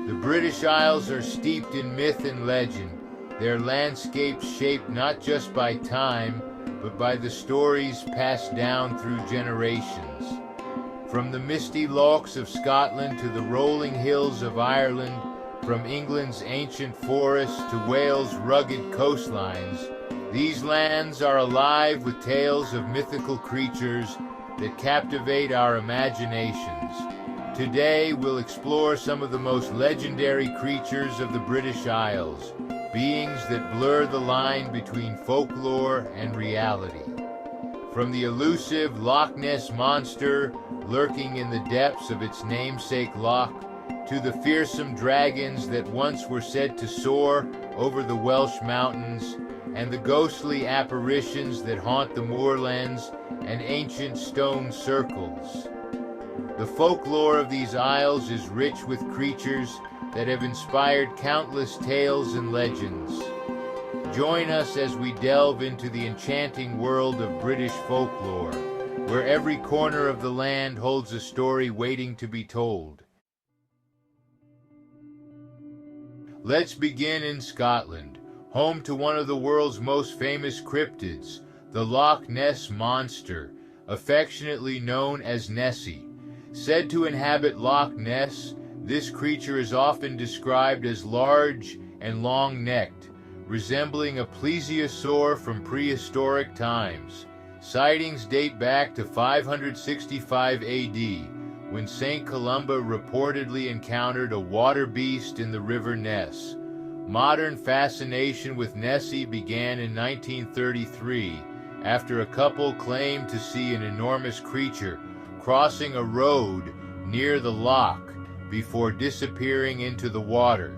The British Isles are steeped in myth and legend, their landscapes shaped not just by time, but by the stories passed down through generations. From the misty lochs of Scotland to the rolling hills of Ireland, from England's ancient forests to Wales' rugged coastlines, these lands are alive with tales of mythical creatures that captivate our imaginations. Today, we'll explore some of the most legendary creatures of the British Isles, beings that blur the line between folklore and reality. From the elusive Loch Ness Monster lurking in the depths of its namesake loch, to the fearsome dragons that once were said to soar over the Welsh mountains, and the ghostly apparitions that haunt the moorlands and ancient stone circles. The folklore of these isles is rich with creatures that have inspired countless tales and legends. Join us as we delve into the enchanting world of British folklore, where every corner of the land holds a story waiting to be told. Let's begin in Scotland, home to one of the world's most famous cryptids, the Loch Ness Monster, affectionately known as Nessie. Said to inhabit Loch Ness, this creature is often described as large and long-necked, resembling a plesiosaur from prehistoric times. Sightings date back to 565 AD, when St. Columba reportedly encountered a water beast in the river Ness. Modern fascination with Nessie began in 1933, after a couple claimed to see an enormous creature crossing a road near the loch before disappearing into the water.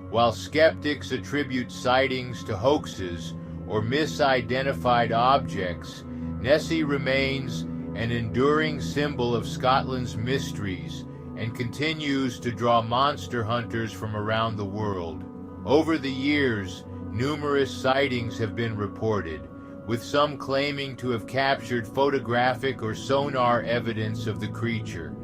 While skeptics attribute sightings to hoaxes or misidentified objects, Nessie remains an enduring symbol of Scotland's mysteries and continues to draw monster hunters from around the world. Over the years, numerous sightings have been reported, with some claiming to have captured photographic or sonar evidence of the creature.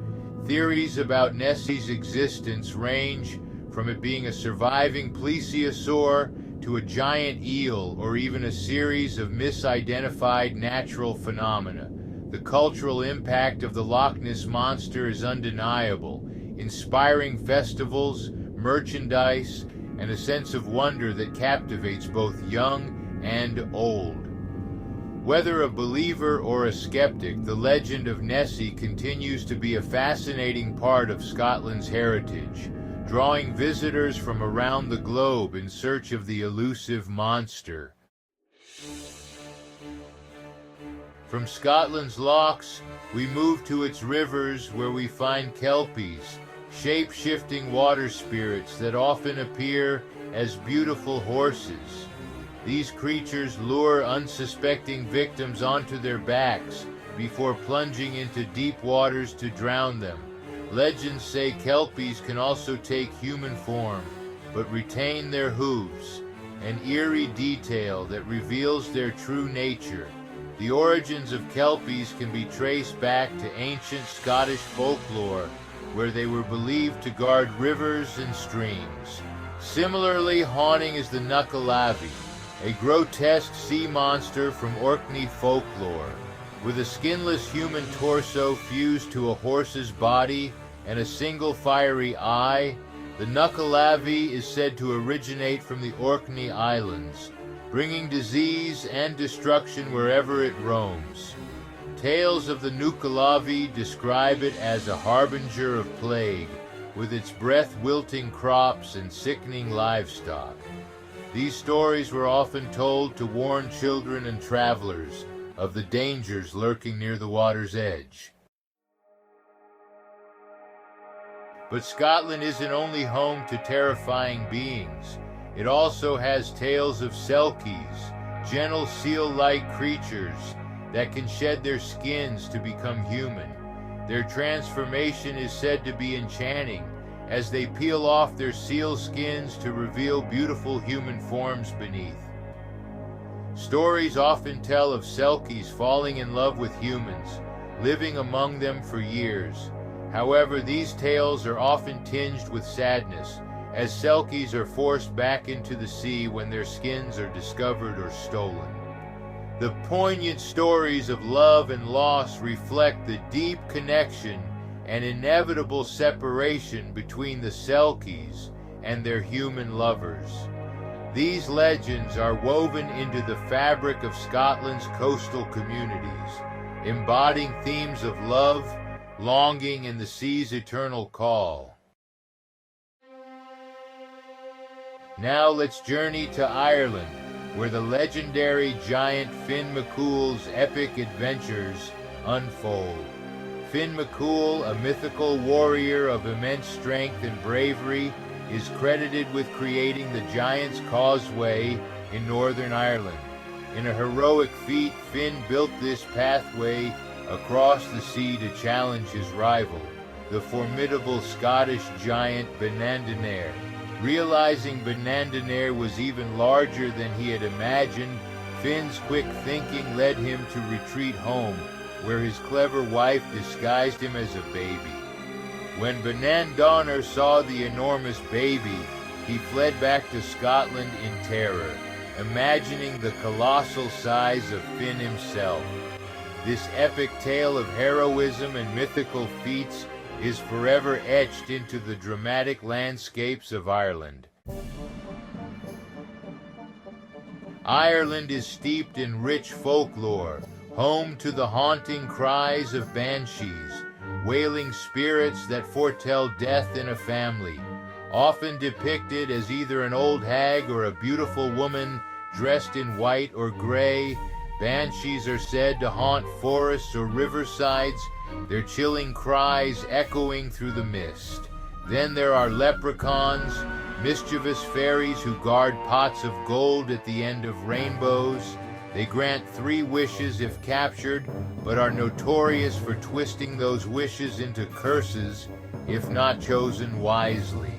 Theories about Nessie's existence range from it being a surviving plesiosaur to a giant eel or even a series of misidentified natural phenomena. The cultural impact of the Loch Ness Monster is undeniable, inspiring festivals, merchandise, and a sense of wonder that captivates both young and old. Whether a believer or a skeptic, the legend of Nessie continues to be a fascinating part of Scotland's heritage, drawing visitors from around the globe in search of the elusive monster. From Scotland's lochs, we move to its rivers where we find Kelpies, shape-shifting water spirits that often appear as beautiful horses. These creatures lure unsuspecting victims onto their backs before plunging into deep waters to drown them. Legends say Kelpies can also take human form, but retain their hooves, an eerie detail that reveals their true nature. The origins of Kelpies can be traced back to ancient Scottish folklore, where they were believed to guard rivers and streams. Similarly haunting is the Nuckalavee, a grotesque sea monster from Orkney folklore. With a skinless human torso fused to a horse's body and a single fiery eye, the Nuckalavee is said to originate from the Orkney Islands, bringing disease and destruction wherever it roams. Tales of the Nuckalavee describe it as a harbinger of plague, with its breath-wilting crops and sickening livestock. These stories were often told to warn children and travelers of the dangers lurking near the water's edge. But Scotland isn't only home to terrifying beings. It also has tales of selkies, gentle seal-like creatures that can shed their skins to become human. Their transformation is said to be enchanting, as they peel off their seal skins to reveal beautiful human forms beneath. Stories often tell of selkies falling in love with humans, living among them for years. However, these tales are often tinged with sadness, as Selkies are forced back into the sea when their skins are discovered or stolen. The poignant stories of love and loss reflect the deep connection and inevitable separation between the Selkies and their human lovers. These legends are woven into the fabric of Scotland's coastal communities, embodying themes of love, longing, and the sea's eternal call. Now let's journey to Ireland, where the legendary giant Finn McCool's epic adventures unfold. Finn McCool, a mythical warrior of immense strength and bravery, is credited with creating the Giant's Causeway in Northern Ireland. In a heroic feat, Finn built this pathway across the sea to challenge his rival, the formidable Scottish giant Banandinair. Realizing Banandinair was even larger than he had imagined, Finn's quick thinking led him to retreat home, where his clever wife disguised him as a baby. When Banandinair saw the enormous baby, he fled back to Scotland in terror, imagining the colossal size of Finn himself. This epic tale of heroism and mythical feats is forever etched into the dramatic landscapes of Ireland. Ireland is steeped in rich folklore, home to the haunting cries of Banshees, wailing spirits that foretell death in a family. Often depicted as either an old hag or a beautiful woman dressed in white or gray, Banshees are said to haunt forests or riversides, their chilling cries echoing through the mist. Then there are leprechauns, mischievous fairies who guard pots of gold at the end of rainbows. They grant 3 wishes if captured, but are notorious for twisting those wishes into curses if not chosen wisely.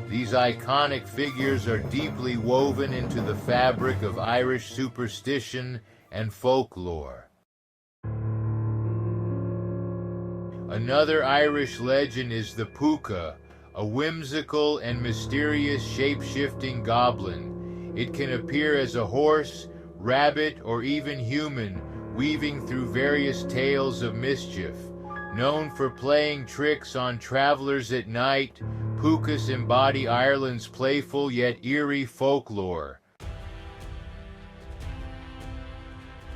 These iconic figures are deeply woven into the fabric of Irish superstition and folklore. Another Irish legend is the Puka, a whimsical and mysterious shape-shifting goblin. It can appear as a horse, rabbit, or even human, weaving through various tales of mischief. Known for playing tricks on travelers at night, Pukas embody Ireland's playful yet eerie folklore.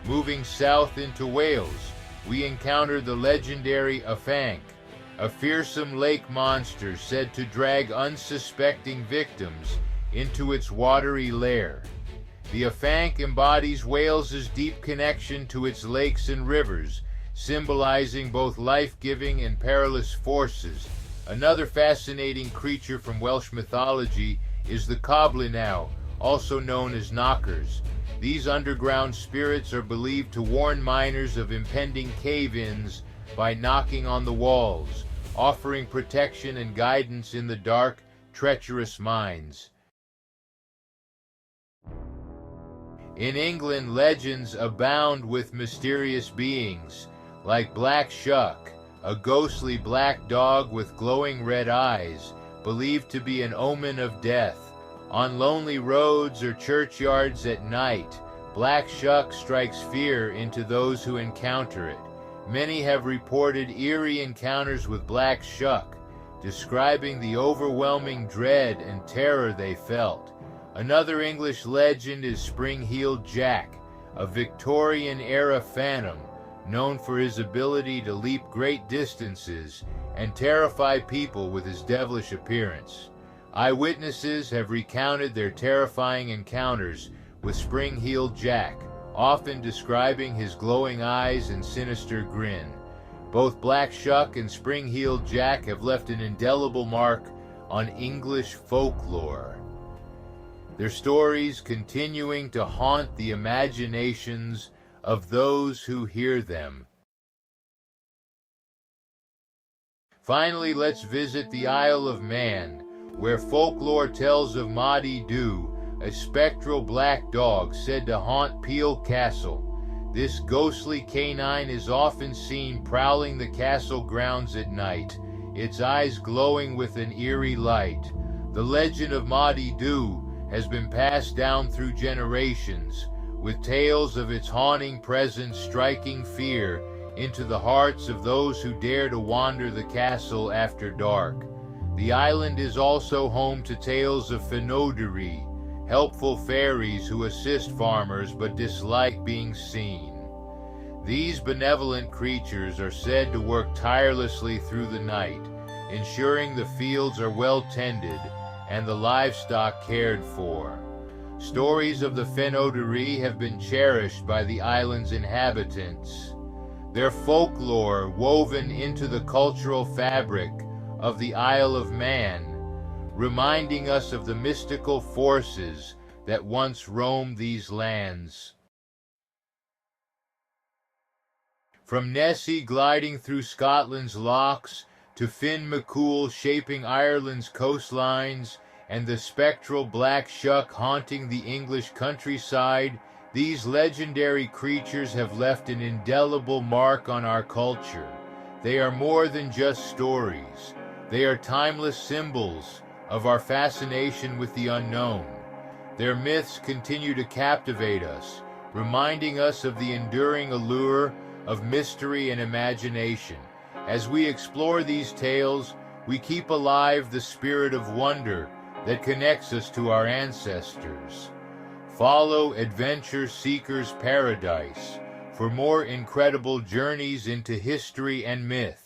Moving south into Wales, we encounter the legendary Afanc, a fearsome lake monster said to drag unsuspecting victims into its watery lair. The Afanc embodies Wales's deep connection to its lakes and rivers, symbolizing both life-giving and perilous forces. Another fascinating creature from Welsh mythology is the Coblynau, also known as knockers. These underground spirits are believed to warn miners of impending cave-ins by knocking on the walls, offering protection and guidance in the dark, treacherous mines. In England, legends abound with mysterious beings, like Black Shuck, a ghostly black dog with glowing red eyes, believed to be an omen of death. On lonely roads or churchyards at night, Black Shuck strikes fear into those who encounter it. Many have reported eerie encounters with Black Shuck, describing the overwhelming dread and terror they felt. Another English legend is Spring-Heeled Jack, a Victorian-era phantom, known for his ability to leap great distances and terrify people with his devilish appearance. Eyewitnesses have recounted their terrifying encounters with Spring-Heeled Jack, often describing his glowing eyes and sinister grin. Both Black Shuck and Spring-Heeled Jack have left an indelible mark on English folklore, their stories continuing to haunt the imaginations of those who hear them. Finally, let's visit the Isle of Man, where folklore tells of Maudie Dhu, a spectral black dog said to haunt Peel Castle. This ghostly canine is often seen prowling the castle grounds at night, its eyes glowing with an eerie light. The legend of Madi Du has been passed down through generations, with tales of its haunting presence striking fear into the hearts of those who dare to wander the castle after dark. The island is also home to tales of Fenodari, helpful fairies who assist farmers but dislike being seen. These benevolent creatures are said to work tirelessly through the night, ensuring the fields are well tended and the livestock cared for. Stories of the Fenodari have been cherished by the island's inhabitants, their folklore woven into the cultural fabric of the Isle of Man, reminding us of the mystical forces that once roamed these lands. From Nessie gliding through Scotland's lochs, to McCool shaping Ireland's coastlines, and the spectral black shuck haunting the English countryside, these legendary creatures have left an indelible mark on our culture. They are more than just stories. They are timeless symbols of our fascination with the unknown. Their myths continue to captivate us, reminding us of the enduring allure of mystery and imagination. As we explore these tales, we keep alive the spirit of wonder that connects us to our ancestors. Follow Adventure Seeker's Paradise for more incredible journeys into history and myth.